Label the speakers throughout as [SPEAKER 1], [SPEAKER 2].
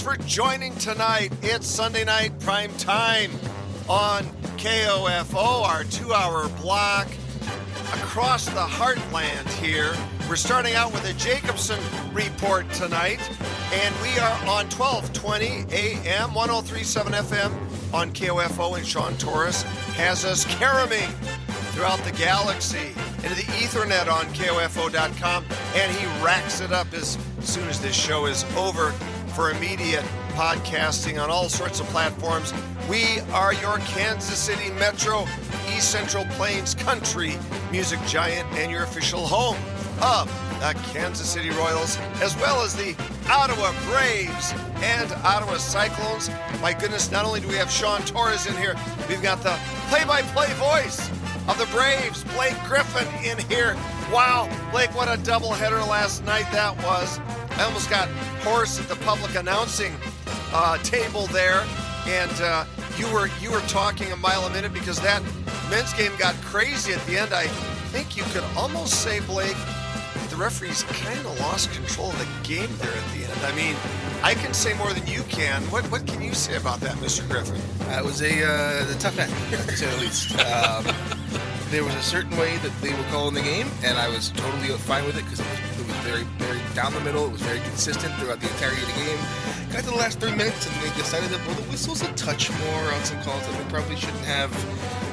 [SPEAKER 1] for joining tonight. It's Sunday night prime time on KOFO, our 2-hour block across the heartland here. We're starting out with a Jacobson report tonight, and we are on 1220 AM, 103.7 FM on KOFO, and Sean Torres has us caroming throughout the galaxy into the Ethernet on KOFO.com, and he racks it up as soon as this show is over for immediate podcasting on all sorts of platforms. We are your Kansas City Metro, East Central Plains country music giant, and your official home of the Kansas City Royals, as well as the Ottawa Braves and Ottawa Cyclones. My goodness, not only do we have Sean Torres in here, we've got the play-by-play voice of the Braves, Blake Griffin, in here. Wow, Blake, what a doubleheader last night that was. I almost got hoarse at the public announcing table there, and you were talking a mile a minute because that men's game got crazy at the end. I think you could almost say, Blake, the referees kind of lost control of the game there at the end. I mean, I can say more than you can. What can you say about that, Mr. Griffin?
[SPEAKER 2] It was a tough end, to say the least. There was a certain way that they were calling the game, and I was totally fine with it because it was very, very down the middle. It was very consistent throughout the entirety of the game. Got to the last 3 minutes, and they decided to blow the whistles a touch more on some calls that they probably shouldn't have.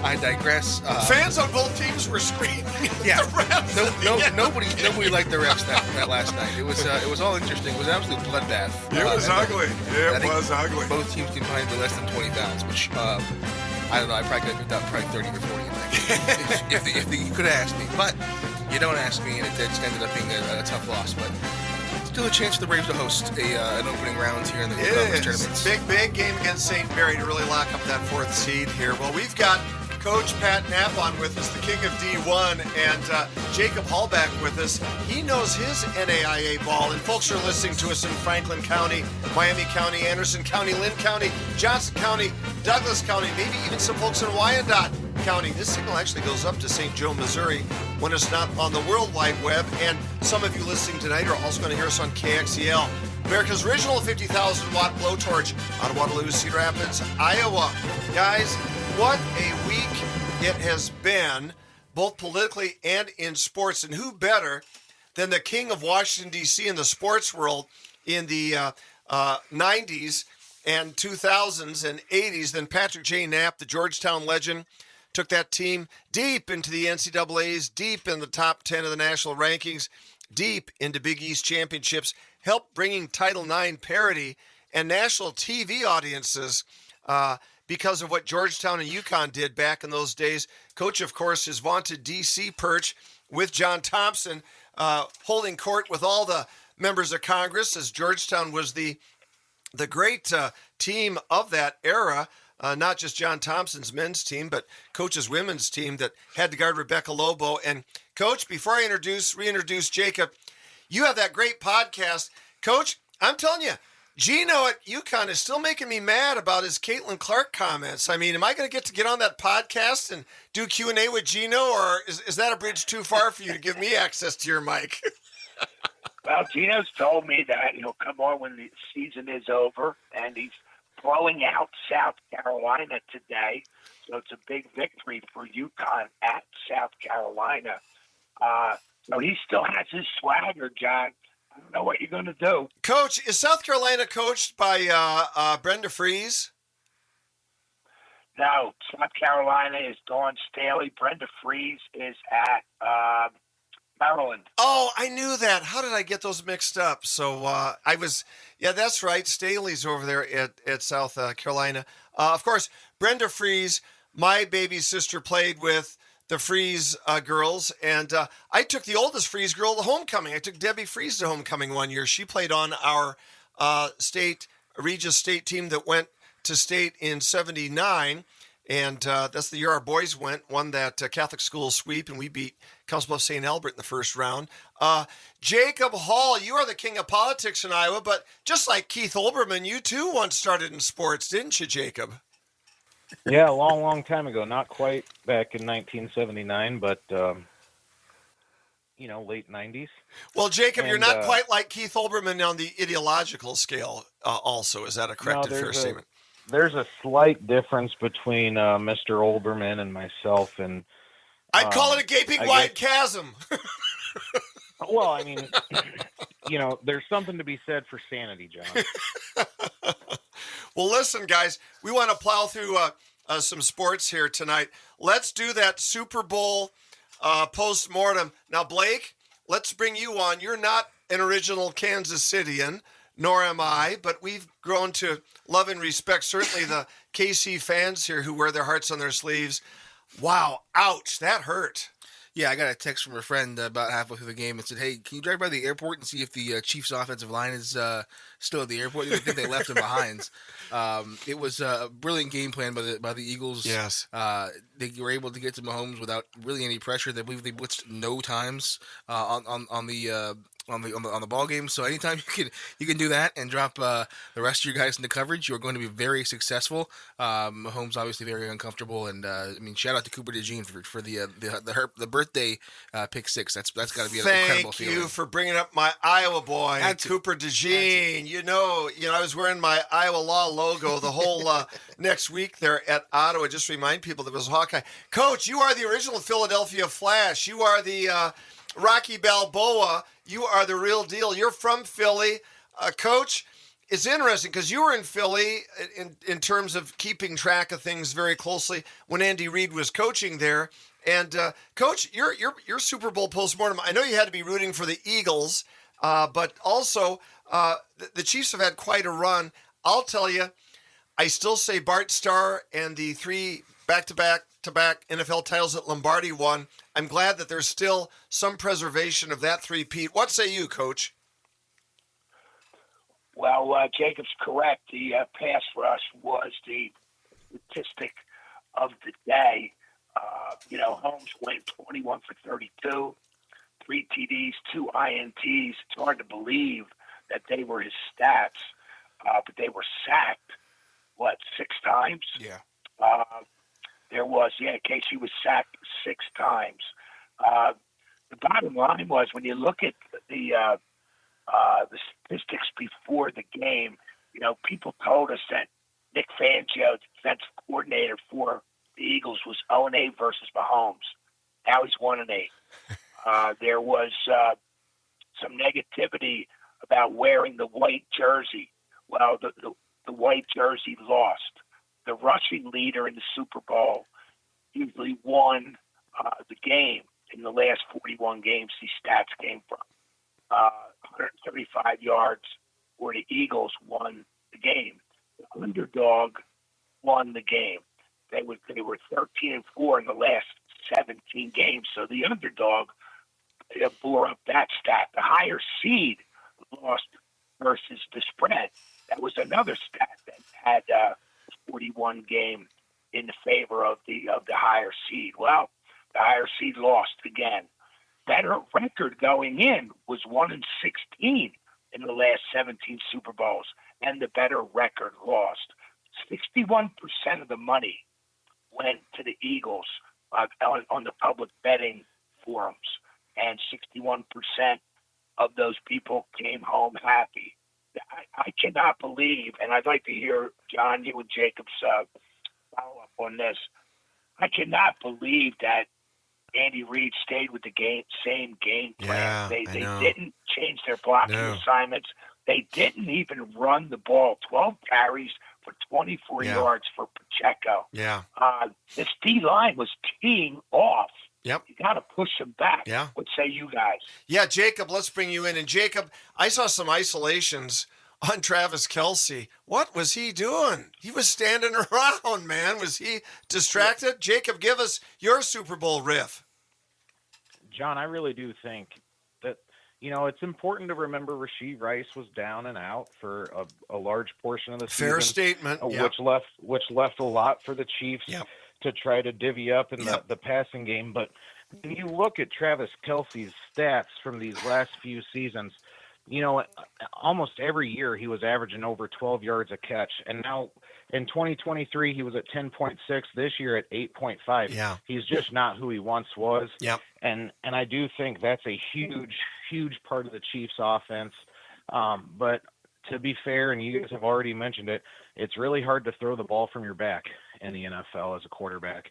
[SPEAKER 2] I digress.
[SPEAKER 1] Fans on both teams were screaming.
[SPEAKER 2] Yeah,
[SPEAKER 1] Refs
[SPEAKER 2] nobody liked the refs that last night. It was all interesting. It was an absolute bloodbath.
[SPEAKER 3] It was ugly. It was ugly.
[SPEAKER 2] Both teams combined for less than 20 fouls, which I don't know. I probably could have picked up probably 30 or 40 in that game if you could have asked me. But you don't ask me, and it just ended up being a tough loss. But still a chance for the Braves to host an opening round here in the conference tournaments.
[SPEAKER 1] Big game against St. Mary to really lock up that 4th seed here. Well, we've got Coach Pat Knapp on with us, the king of D1, and Jacob Hall back with us. He knows his NAIA ball, and folks are listening to us in Franklin County, Miami County, Anderson County, Lynn County, Johnson County, Douglas County, maybe even some folks in Wyandotte County. This signal actually goes up to St. Joe, Missouri, when it's not on the World Wide Web, and some of you listening tonight are also going to hear us on KXEL, America's original 50,000-watt blowtorch out of Waterloo, Cedar Rapids, Iowa. Guys, what a week it has been, both politically and in sports. And who better than the king of Washington, D.C. in the sports world in the 90s and 2000s and 80s than Patrick J. Knapp, the Georgetown legend, took that team deep into the NCAAs, deep in the top 10 of the national rankings, deep into Big East championships, helped bringing Title IX parity and national TV audiences because of what Georgetown and UConn did back in those days. Coach, of course, his vaunted D.C. perch with John Thompson, holding court with all the members of Congress, as Georgetown was the great team of that era, not just John Thompson's men's team, but Coach's women's team that had to guard Rebecca Lobo. And Coach, before I reintroduce Jacob, you have that great podcast. Coach, I'm telling you, Gino at UConn is still making me mad about his Caitlin Clark comments. I mean, am I going to get on that podcast and do Q&A with Gino, or is that a bridge too far for you to give me access to your mic?
[SPEAKER 4] Well, Gino's told me that he'll come on when the season is over, and he's blowing out South Carolina today. So it's a big victory for UConn at South Carolina. So he still has his swagger, John. I don't know what you're going to do.
[SPEAKER 1] Coach, is South Carolina coached by Brenda Fries?
[SPEAKER 4] No, South Carolina is Dawn Staley. Brenda Fries is at Maryland.
[SPEAKER 1] Oh, I knew that. How did I get those mixed up? So yeah, that's right. Staley's over there at South Carolina. Of course, Brenda Fries, my baby sister, played with the Fries girls, and I took the oldest Fries girl to homecoming. I took Debbie Fries to homecoming one year. She played on our Regis State team that went to state in '79, and that's the year our boys won that Catholic school sweep, and we beat Council Bluffs St. Albert in the first round. Jacob Hall, you are the king of politics in Iowa, but just like Keith Olbermann, you too once started in sports, didn't you, Jacob?
[SPEAKER 5] Yeah, a long time ago. Not quite back in 1979, but late 90s.
[SPEAKER 1] Well, Jacob, you're
[SPEAKER 5] And,
[SPEAKER 1] not quite like Keith Olbermann on the ideological scale. Also, is that a correct and fair statement?
[SPEAKER 5] There's a slight difference between Mr. Olbermann and myself, and
[SPEAKER 1] I'd call it a gaping wide chasm.
[SPEAKER 5] well, I mean, there's something to be said for sanity, John.
[SPEAKER 1] Well, listen, guys, we want to plow through some sports here tonight. Let's do that Super Bowl post-mortem. Now, Blake, let's bring you on. You're not an original Kansas Cityan, nor am I, but we've grown to love and respect certainly the KC fans here who wear their hearts on their sleeves. Wow, ouch, that hurt.
[SPEAKER 2] Yeah, I got a text from a friend about halfway through the game and said, "Hey, can you drive by the airport and see if the Chiefs' offensive line is still at the airport? I think they left him behind." It was a brilliant game plan by the Eagles.
[SPEAKER 1] Yes,
[SPEAKER 2] they were able to get to Mahomes without really any pressure. They believe they blitzed no times on the ball game. So anytime you can do that and drop the rest of your guys into coverage, you're going to be very successful. Mahomes obviously very uncomfortable, and shout out to Cooper DeJean for the birthday pick six. That's got to be an incredible feeling.
[SPEAKER 1] Thank you for bringing up my Iowa boy, Cooper DeJean. You know, I was wearing my Iowa Law logo the whole next week there at Ottawa. Just remind people that it was Hawkeye. Coach, you are the original Philadelphia Flash. You are the Rocky Balboa. You are the real deal. You're from Philly. Coach, it's interesting because you were in Philly in terms of keeping track of things very closely when Andy Reid was coaching there. And Coach, your Super Bowl postmortem, I know you had to be rooting for the Eagles, but also the Chiefs have had quite a run. I'll tell you, I still say Bart Starr and the 3 back-to-back NFL titles that Lombardi won. I'm glad that there's still some preservation of that three-peat. What say you, Coach?
[SPEAKER 4] Well, Jacob's correct. The pass rush was the statistic of the day. Holmes went 21 for 32, 3 TDs, 2 INTs. It's hard to believe that they were his stats, but they were sacked, 6 times?
[SPEAKER 2] Yeah.
[SPEAKER 4] Casey was sacked 6 times. The bottom line was when you look at the statistics before the game, people told us that Nick Fangio, the defensive coordinator for the Eagles, was 0-8 versus Mahomes. Now he's 1-8. There was some negativity about wearing the white jersey. Well, the white jersey lost. The rushing leader in the Super Bowl usually won the game. In the last 41 games, these stats came from. 135 yards for the Eagles won the game. The underdog won the game. They were 13-4 in the last 17 games. So the underdog bore up that stat. The higher seed lost versus the spread. That was another stat that had 41 game in the favor of the higher seed. Well, the higher seed lost again. Better record going in was 1-16 in the last 17 Super Bowls, and the better record lost. 61% of the money went to the Eagles on the public betting forums, and 61% of those people came home happy. I cannot believe, and I'd like to hear, John, you and Jacob's follow-up on this. I cannot believe that Andy Reid stayed with the same game plan. They didn't change their blocking assignments. They didn't even run the ball. 12 carries for 24 yards for Pacheco.
[SPEAKER 1] Yeah.
[SPEAKER 4] This D-line was teeing off.
[SPEAKER 1] Yep.
[SPEAKER 4] You got to push them back.
[SPEAKER 1] Yeah.
[SPEAKER 4] What say you guys?
[SPEAKER 1] Yeah, Jacob, let's bring you in. And Jacob, I saw some isolations on Travis Kelce. What was he doing? He was standing around, man. Was he distracted? Jacob, give us your Super Bowl riff.
[SPEAKER 5] John, I really do think that, it's important to remember Rashee Rice was down and out for a large portion of the season.
[SPEAKER 1] Fair statement.
[SPEAKER 5] Which left a lot for the Chiefs to try to divvy up in the passing game. But when you look at Travis Kelce's stats from these last few seasons, almost every year he was averaging over 12 yards a catch. And now in 2023, he was at 10.6. This year at 8.5.
[SPEAKER 1] Yeah.
[SPEAKER 5] He's just not who he once was.
[SPEAKER 1] Yep.
[SPEAKER 5] And I do think that's a huge part of the Chiefs offense. But to be fair, and you guys have already mentioned it, it's really hard to throw the ball from your back in the NFL as a quarterback.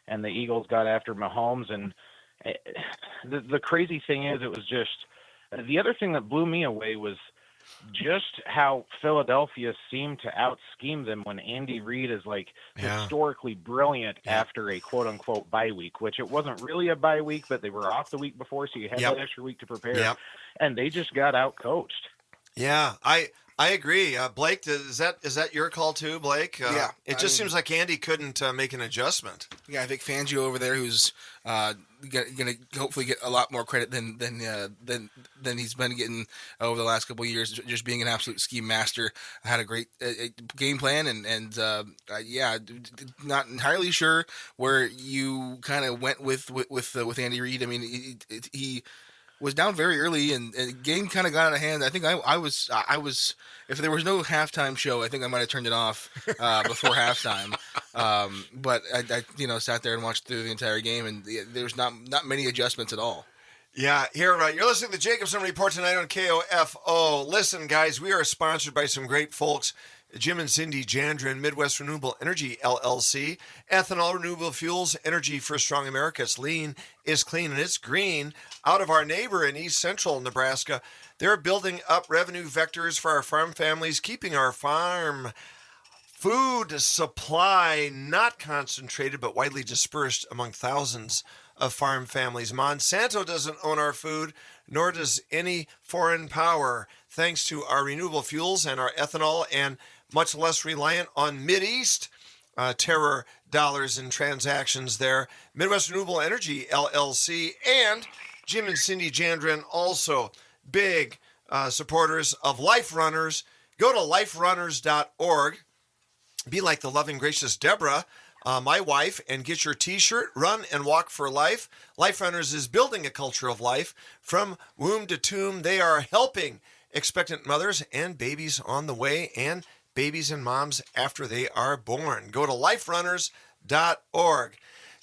[SPEAKER 5] And the Eagles got after Mahomes. And the crazy thing is, it was just the other thing that blew me away was just how Philadelphia seemed to out-scheme them when Andy Reid is historically brilliant after a quote-unquote bye week, which it wasn't really a bye week, but they were off the week before, so you had that extra week to prepare. And they just got out-coached.
[SPEAKER 1] Yeah, I agree. Blake, is that your call too, Blake?
[SPEAKER 2] Yeah.
[SPEAKER 1] It just seems like Andy couldn't make an adjustment.
[SPEAKER 2] Yeah, I think Fangio over there, who's going to hopefully get a lot more credit than he's been getting over the last couple of years, just being an absolute scheme master. Had a great game plan, and not entirely sure where you kind of went with Andy Reid. I mean, he was down very early, and the game kind of got out of hand. I think I was if there was no halftime show, I think I might have turned it off before halftime. But I sat there and watched through the entire game, and there's not many adjustments at all.
[SPEAKER 1] Yeah, you're listening to the Jacobson Report tonight on KOFO. Listen, guys, we are sponsored by some great folks. Jim and Cindy Jandrin, Midwest Renewable Energy, LLC. Ethanol Renewable Fuels, energy for a strong America. It's lean, it's clean, and it's green. Out of our neighbor in East Central Nebraska, they're building up revenue vectors for our farm families, keeping our farm food supply not concentrated but widely dispersed among thousands of farm families. Monsanto doesn't own our food, nor does any foreign power. Thanks to our renewable fuels and our ethanol, and much less reliant on Mideast terror dollars and transactions there. Midwest Renewable Energy, LLC, and Jim and Cindy Jandrin, also big supporters of Life Runners. Go to liferunners.org. Be like the loving, gracious Deborah, my wife, and get your T-shirt, Run and Walk for Life. Life Runners is building a culture of life. From womb to tomb, they are helping expectant mothers and babies on the way, and babies and moms after they are born. Go to liferunners.org.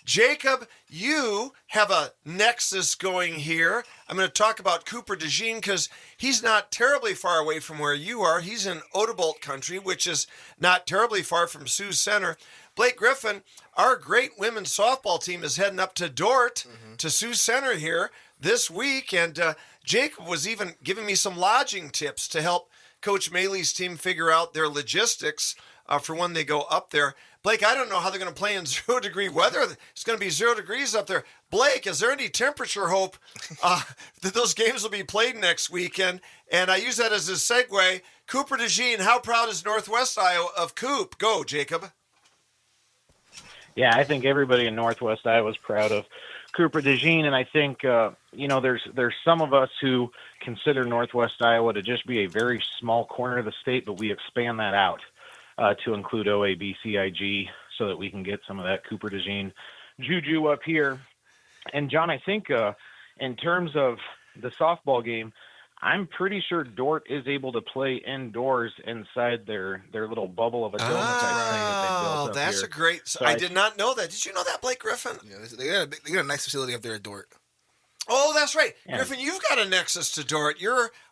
[SPEAKER 1] Jacob, you have a nexus going here. I'm going to talk about Cooper DeJean because he's not terribly far away from where you are. He's in Odebolt country, which is not terribly far from Sioux Center. Blake Griffin, our great women's softball team, is heading up to Dordt, to Sioux Center here this week. And Jacob was even giving me some lodging tips to help Coach Maley's team figure out their logistics for when they go up there. Blake, I don't know how they're going to play in 0-degree weather. It's going to be 0 degrees up there. Blake, is there any temperature hope that those games will be played next weekend? And I use that as a segue. Cooper DeJean, how proud is Northwest Iowa of Coop? Go, Jacob.
[SPEAKER 5] Yeah, I think everybody in Northwest Iowa is proud of Cooper DeJean, and I think there's some of us who consider Northwest Iowa to just be a very small corner of the state, but we expand that out to include OABCIG so that we can get some of that Cooper DeJean juju up here. And John, I think in terms of the softball game, I'm pretty sure Dordt is able to play indoors inside their little bubble of a dome type thing that they built up
[SPEAKER 1] that's
[SPEAKER 5] here.
[SPEAKER 1] A great. So I did not know that. Did you know that, Blake Griffin?
[SPEAKER 2] Yeah, they got a nice facility up there at Dordt.
[SPEAKER 1] Oh, that's right.
[SPEAKER 5] Yeah.
[SPEAKER 1] Griffin, you've got a nexus to Dordt.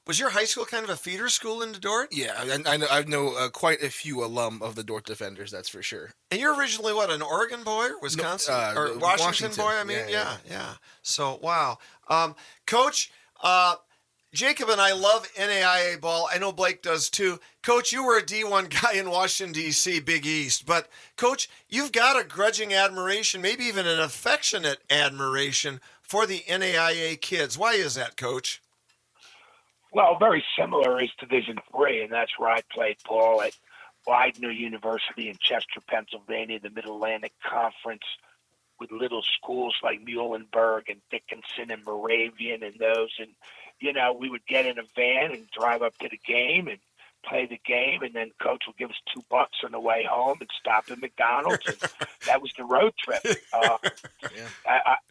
[SPEAKER 1] Was your high school kind of a feeder school into Dordt?
[SPEAKER 2] Yeah, I know quite a few alum of the Dordt Defenders, that's for sure.
[SPEAKER 1] And you're originally, what, an Oregon boy or Wisconsin? Or Washington boy, I mean? Yeah. So, wow. Coach, Jacob and I love NAIA ball. I know Blake does too. Coach, you were a D1 guy in Washington, D.C., Big East. But, Coach, you've got a grudging admiration, maybe even an affectionate admiration for the NAIA kids. Why is that, Coach?
[SPEAKER 4] Well, very similar is Division III, and that's where I played ball at Widener University in Chester, Pennsylvania, the Mid-Atlantic Conference, with little schools like Muhlenberg and Dickinson and Moravian and those. And, we would get in a van and drive up to the game and play the game, and then Coach would give us $2 on the way home and stop at McDonald's. And that was the road trip. I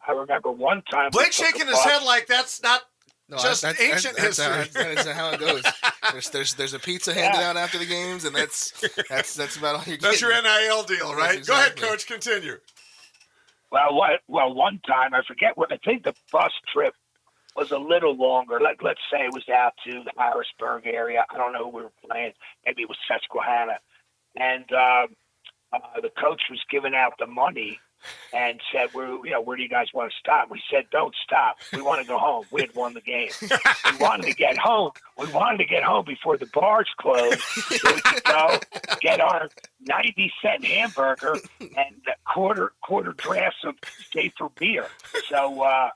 [SPEAKER 4] remember one time.
[SPEAKER 1] Blake shaking his head like that's not
[SPEAKER 2] No,
[SPEAKER 1] Just ancient history.
[SPEAKER 2] That is how it goes. There's a pizza handed out after the games, and that's about all you're getting.
[SPEAKER 1] That's your NIL deal, right?
[SPEAKER 2] Exactly.
[SPEAKER 1] Go ahead, Coach. Continue.
[SPEAKER 4] Well, one time, I forget what, I think the bus trip was a little longer. Let's say it was out to the Harrisburg area. I don't know who we were playing. Maybe it was Susquehanna. And the coach was giving out the money and said, where do you guys want to stop? We said, don't stop. We want to go home. We had won the game. We wanted to get home. We wanted to get home before the bars closed so we could go get our 90-cent hamburger and a quarter glass of safer beer. So,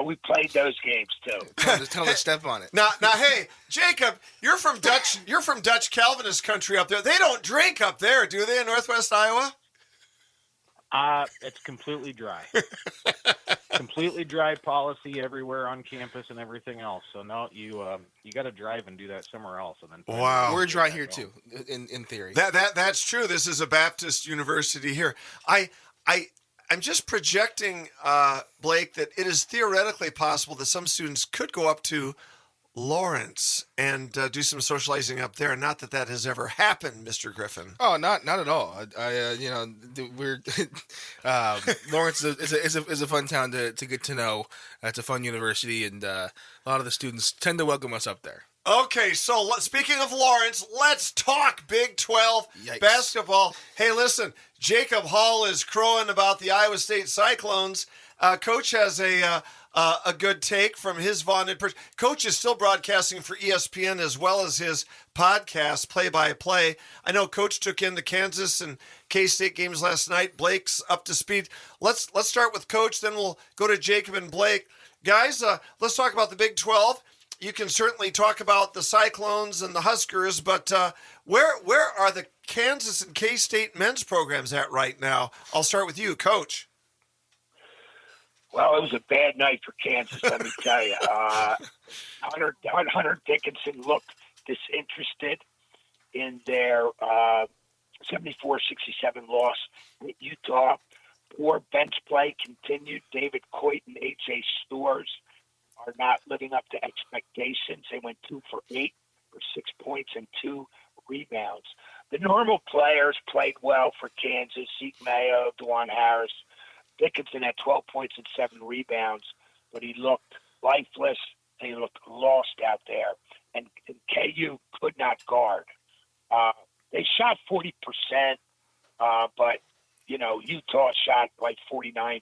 [SPEAKER 4] we played those games too.
[SPEAKER 2] Tell them to step on it.
[SPEAKER 1] Now, hey, Jacob, you're from Dutch Calvinist country up there. They don't drink up there, do they, in Northwest Iowa?
[SPEAKER 5] It's completely dry. Completely dry policy everywhere on campus and everything else. So no, you got to drive and do that somewhere else, and then
[SPEAKER 1] Wow.
[SPEAKER 2] We're dry here too, in theory.
[SPEAKER 1] That's true. This is a Baptist university here. I'm just projecting, Blake, that it is theoretically possible that some students could go up to Lawrence and do some socializing up there. Not that has ever happened, Mr. Griffin.
[SPEAKER 2] Oh, not at all. We're Lawrence is a fun town to get to know. It's a fun university, and a lot of the students tend to welcome us up there.
[SPEAKER 1] Okay, so speaking of Lawrence, let's talk Big 12
[SPEAKER 2] Yikes.
[SPEAKER 1] basketball. Hey, listen, Jacob Hall is crowing about the Iowa State Cyclones. Coach has a good take from his vaunted person. Coach is still broadcasting for ESPN as well as his podcast, Play-by-Play. I know Coach took in the Kansas and K-State games last night. Blake's up to speed. Let's start with Coach, then we'll go to Jacob and Blake. Guys, let's talk about the Big 12. You can certainly talk about the Cyclones and the Huskers, but where are the Kansas and K-State men's programs at right now? I'll start with you, Coach.
[SPEAKER 4] Well, it was a bad night for Kansas, let me tell you. Hunter Dickinson looked disinterested in their 74-67 loss at Utah. Poor bench play continued. David Coit and H.A. Stores are not living up to expectations. They went 2 for 8 for 6 points and 2 rebounds. The normal players played well for Kansas. Zeke Mayo, DeJuan Harris. Dickinson had 12 points and 7 rebounds, but he looked lifeless and he looked lost out there. And KU could not guard. They shot 40%, but, Utah shot like 49%.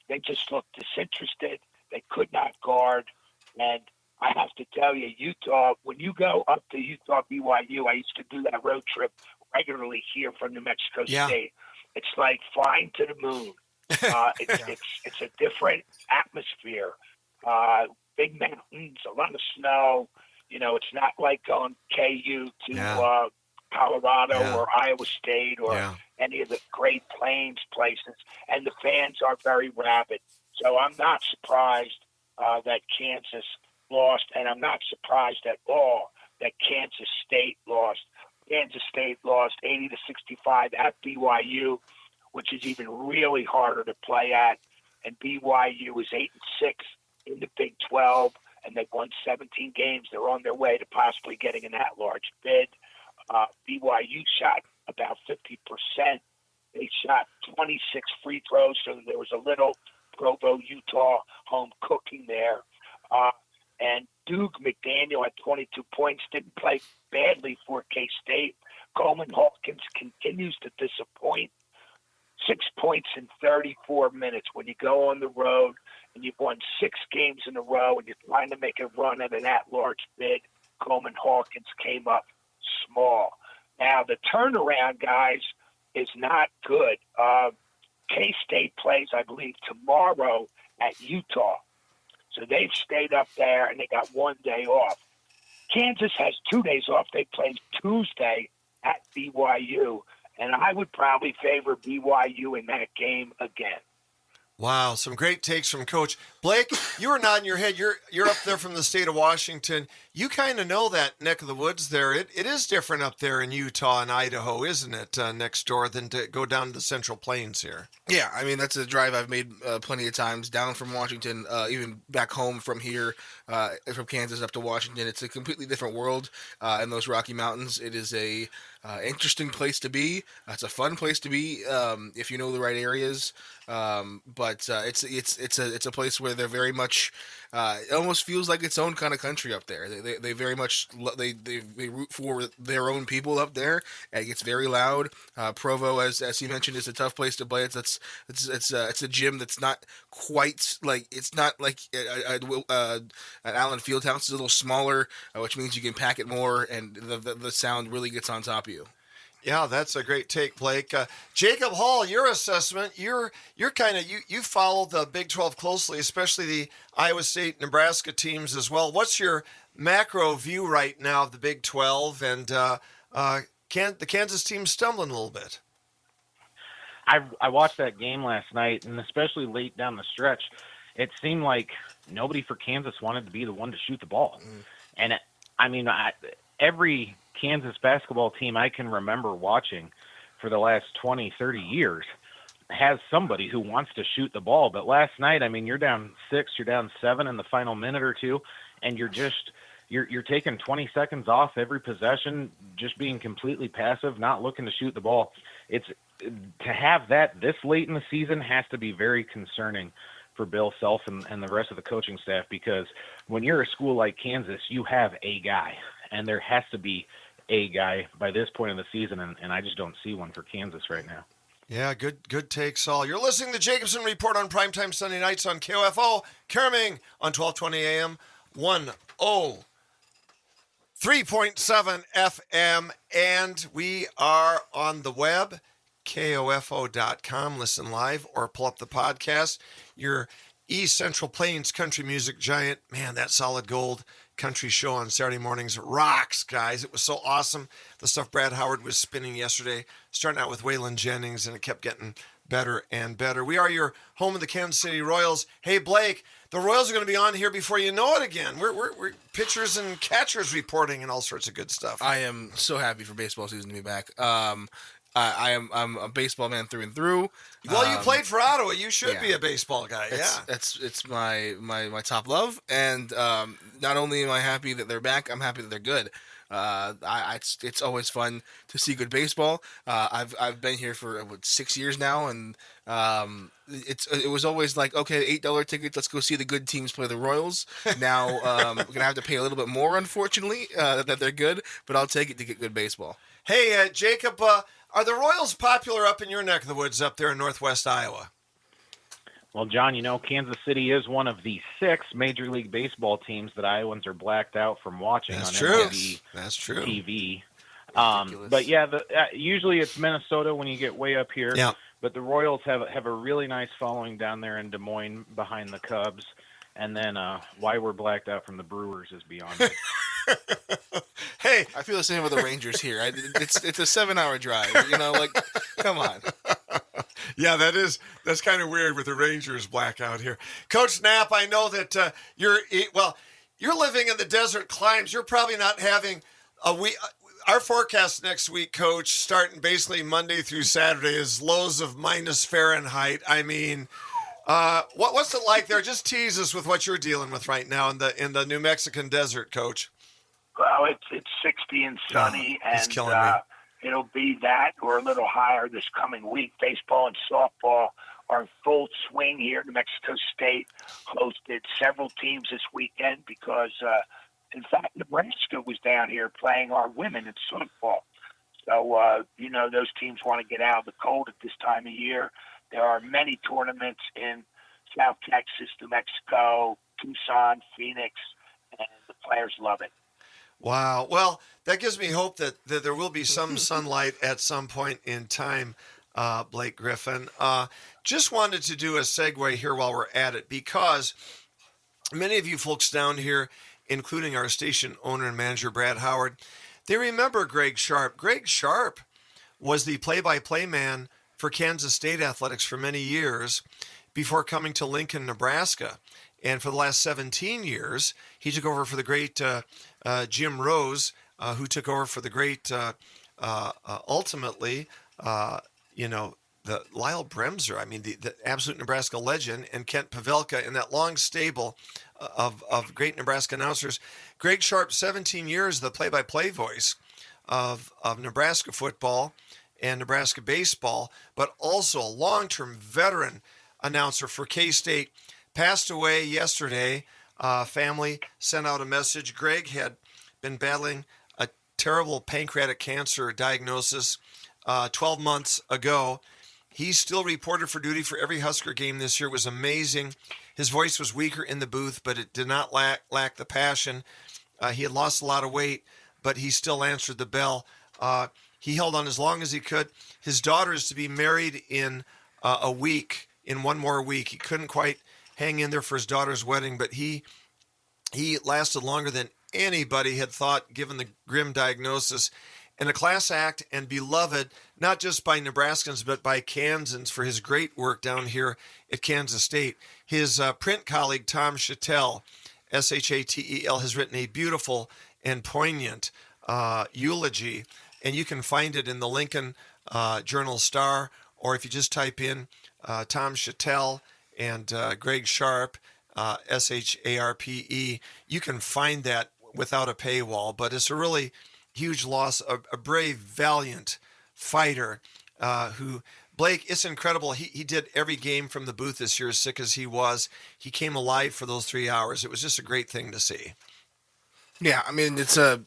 [SPEAKER 4] They just looked disinterested. They could not guard. And I have to tell you, Utah, when you go up to Utah BYU, I used to do that road trip regularly here from New Mexico State. It's like flying to the moon. It's a different atmosphere. Big mountains, a lot of snow. It's not like going KU to Colorado or Iowa State or any of the Great Plains places. And the fans are very rabid. So I'm not surprised that Kansas lost, and I'm not surprised at all that Kansas State lost. Kansas State lost 80-65 at BYU, which is even really harder to play at. And BYU is 8-6 in the Big 12, and they've won 17 games. They're on their way to possibly getting an at-large bid. BYU shot about 50%. They shot 26 free throws, so there was a little Provo, Utah home cooking there. And Duke McDaniel had 22 points, didn't play badly for K-State. Coleman Hawkins continues to disappoint. 6 points in 34 minutes. When you go on the road and you've won 6 games in a row and you're trying to make a run at an at-large bid, Coleman Hawkins came up small. Now, the turnaround, guys, is not good. K-State plays, I believe, tomorrow at Utah. So they've stayed up there, and they got 1 day off. Kansas has 2 days off. They play Tuesday at BYU, and I would probably favor BYU in that game again.
[SPEAKER 1] Wow, some great takes from Coach Blake. You were nodding your head. You're up there from the state of Washington. You kind of know that neck of the woods there. It is different up there in Utah and Idaho, isn't it? Next door than to go down to the Central Plains here.
[SPEAKER 2] Yeah, I mean that's a drive I've made plenty of times down from Washington, even back home from here, from Kansas up to Washington. It's a completely different world in those Rocky Mountains. It is a interesting place to be. It's a fun place to be if you know the right areas. But it's a place where they're very much. It almost feels like its own kind of country up there. They very much they root for their own people up there. And it gets very loud. Provo, as he mentioned, is a tough place to play. It's a gym that's not quite like it's not like an Allen Fieldhouse. It's a little smaller, which means you can pack it more, and the sound really gets on top of you.
[SPEAKER 1] Yeah, that's a great take, Blake. Jacob Hall, your assessment. You're kind of you follow the Big 12 closely, especially the Iowa State, Nebraska teams as well. What's your macro view right now of the Big 12 and the Kansas team stumbling a little bit?
[SPEAKER 5] I watched that game last night, and especially late down the stretch, it seemed like nobody for Kansas wanted to be the one to shoot the ball. And every Kansas basketball team I can remember watching for the last 20, 30 years has somebody who wants to shoot the ball. But last night, you're down 6, you're down 7 in the final minute or two, and you're taking 20 seconds off every possession, just being completely passive, not looking to shoot the ball. To have that this late in the season has to be very concerning for Bill Self and the rest of the coaching staff, because when you're a school like Kansas, you have a guy, and there has to be a guy by this point in the season, and I just don't see one for Kansas right now.
[SPEAKER 1] Yeah, good take, Saul. You're listening to the Jacobson Report on Primetime Sunday nights on KOFO, Karaming on 1220 AM, 103.7 FM, and we are on the web, KOFO.com. Listen live or pull up the podcast. Your East Central Plains country music giant. Man, that Solid Gold country show on Saturday mornings rocks, guys. It was so awesome. The stuff Brad Howard was spinning yesterday, starting out with Waylon Jennings, and it kept getting better and better. We are your home of the Kansas City Royals. Hey, Blake, the Royals are going to be on here before you know it again. We're pitchers and catchers reporting and all sorts of good stuff.
[SPEAKER 2] I am so happy for baseball season to be back. I'm a baseball man through and through.
[SPEAKER 1] Well, you played for Ottawa. You should be a baseball guy.
[SPEAKER 2] It's my top love, and not only am I happy that they're back, I'm happy that they're good. It's always fun to see good baseball. I've been here for 6 years now, and it was always like, okay, $8 tickets, let's go see the good teams play the Royals. Now we're gonna have to pay a little bit more, unfortunately, that they're good, but I'll take it to get good baseball.
[SPEAKER 1] Hey, Jacob, are the Royals popular up in your neck of the woods up there in Northwest Iowa?
[SPEAKER 5] Well, John, Kansas City is one of the 6 Major League Baseball teams that Iowans are blacked out from watching on MLB TV. But yeah, usually it's Minnesota when you get way up here.
[SPEAKER 1] Yeah.
[SPEAKER 5] But the Royals have a really nice following down there in Des Moines behind the Cubs. And then why we're blacked out from the Brewers is beyond me.
[SPEAKER 1] Hey,
[SPEAKER 2] I feel the same with the Rangers here. It's a 7-hour drive. Come on.
[SPEAKER 1] Yeah, that's kind of weird with the Rangers blackout here. Coach Knapp, I know that you're living in the desert climes. You're probably not having a week. Our forecast next week, Coach, starting basically Monday through Saturday, is lows of minus Fahrenheit. What's it like there? Just tease us with what you're dealing with right now in the New Mexican desert, Coach.
[SPEAKER 4] Well, it's 60 and sunny,
[SPEAKER 1] he's
[SPEAKER 4] and
[SPEAKER 1] killing me.
[SPEAKER 4] It'll be that or a little higher this coming week. Baseball and softball are in full swing here. New Mexico State hosted several teams this weekend because, in fact, Nebraska was down here playing our women in softball. So, those teams want to get out of the cold at this time of year. There are many tournaments in South Texas, New Mexico, Tucson, Phoenix, and the players love it.
[SPEAKER 1] Wow. Well, that gives me hope that there will be some sunlight at some point in time, Blake Griffin. Just wanted to do a segue here while we're at it, because many of you folks down here, including our station owner and manager, Brad Howard, they remember Greg Sharp. Greg Sharp was the play-by-play man for Kansas State Athletics for many years before coming to Lincoln, Nebraska. And for the last 17 years, he took over for the great Jim Rose, who took over for the great, ultimately, the Lyle Bremser. I mean, the absolute Nebraska legend, and Kent Pavelka, in that long stable of great Nebraska announcers. Greg Sharp, 17 years, the play-by-play voice of Nebraska football and Nebraska baseball, but also a long-term veteran announcer for K-State, passed away yesterday. Family sent out a message. Greg had been battling a terrible pancreatic cancer diagnosis 12 months ago. He still reported for duty for every Husker game this year. It was amazing. His voice was weaker in the booth, but it did not lack the passion. He had lost a lot of weight, but he still answered the bell. He held on as long as he could. His daughter is to be married in a week, in one more week. He couldn't quite hang in there for his daughter's wedding, but he lasted longer than anybody had thought, given the grim diagnosis. And a class act and beloved, not just by Nebraskans, but by Kansans for his great work down here at Kansas State. His print colleague, Tom Chattel, Shatel, has written a beautiful and poignant eulogy, and you can find it in the Lincoln Journal-Star, or if you just type in Tom Chattel and Greg Sharp, Sharpe, you can find that without a paywall. But it's a really huge loss, a brave, valiant fighter who, Blake, it's incredible. He did every game from the booth this year, as sick as he was. He came alive for those 3 hours. It was just a great thing to see.
[SPEAKER 2] Yeah, I mean, it's a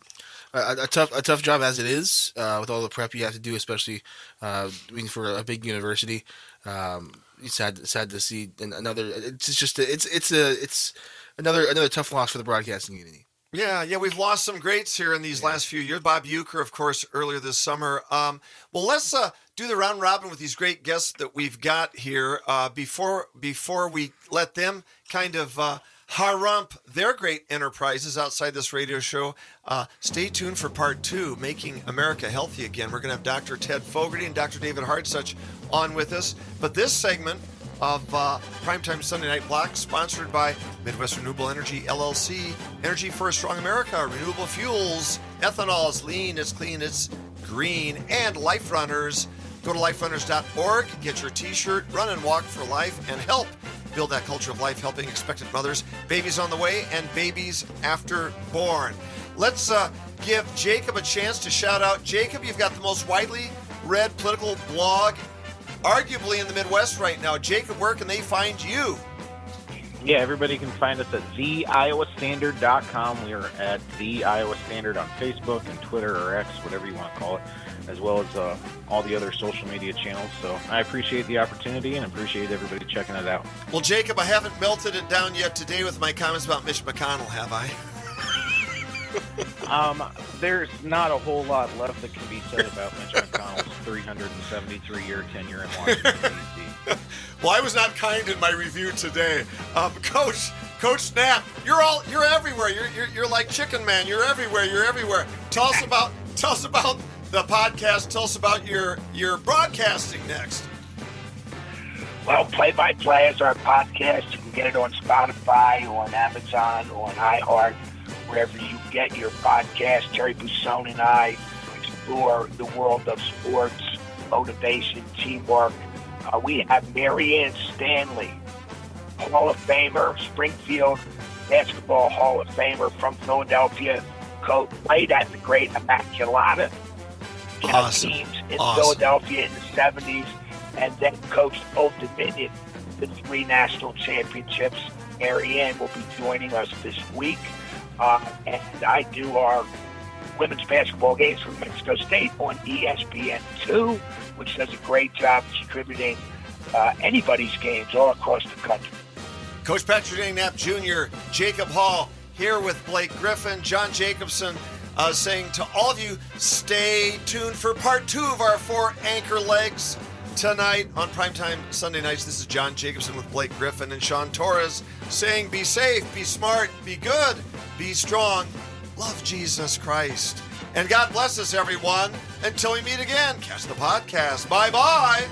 [SPEAKER 2] tough job as it is, with all the prep you have to do, especially for a big university. It's sad to see another. It's another tough loss for the broadcasting community.
[SPEAKER 1] Yeah, we've lost some greats here in these last few years. Bob Uecker, of course, earlier this summer. Well, let's do the round robin with these great guests that we've got here. Before we let them kind of harump their great enterprises outside this radio show, stay tuned for part 2, Making America Healthy Again. We're going to have Dr. Ted Fogarty and Dr. David Hartsuch on with us. But this segment of Primetime Sunday Night Block, sponsored by Midwest Renewable Energy, LLC. Energy for a Strong America, renewable fuels, ethanol, it's lean, it's clean, it's green, and Life Runners. Go to liferunners.org, get your t-shirt, run and walk for life, and help build that culture of life, helping expectant mothers, babies on the way, and babies after born. Let's give Jacob a chance to shout out. Jacob, you've got the most widely read political blog arguably in the Midwest right now. Jacob, where can they find you?
[SPEAKER 5] Yeah, everybody can find us at theiowastandard.com. We are at The Iowa Standard on Facebook and Twitter or X, whatever you want to call it, as well as all the other social media channels. So I appreciate the opportunity and appreciate everybody checking it out.
[SPEAKER 1] Well, Jacob, I haven't melted it down yet today with my comments about Mitch McConnell, have I?
[SPEAKER 5] There's not a whole lot left that can be said about Mitch McConnell's 373-year tenure in Washington, D.C.
[SPEAKER 1] Well, I was not kind in my review today. Coach Knapp, you're everywhere. You're like Chicken Man. You're everywhere. Tell us about the podcast. Tell us about your broadcasting next.
[SPEAKER 4] Well, Play by Play is our podcast. You can get it on Spotify, or on Amazon, or on iHeart, wherever you get your podcast. Terry Busone and I explore the world of sports, motivation, teamwork. We have Marianne Stanley, Hall of Famer, Springfield Basketball Hall of Famer from Philadelphia, played at the great Immaculata teams in Philadelphia in the 70s, and then coached Old Dominion, the 3 national championships. Marianne will be joining us this week. And I do our women's basketball games for Mexico State on ESPN2, which does a great job distributing anybody's games all across the country.
[SPEAKER 1] Coach Patrick Knapp Jr., Jacob Hall, here with Blake Griffin, John Jacobson, saying to all of you, stay tuned for part 2 of our 4 anchor legs tonight on Primetime Sunday Nights. This is John Jacobson with Blake Griffin and Sean Torres saying, be safe, be smart, be good, be strong, love Jesus Christ. And God bless us, everyone. Until we meet again, catch the podcast. Bye-bye.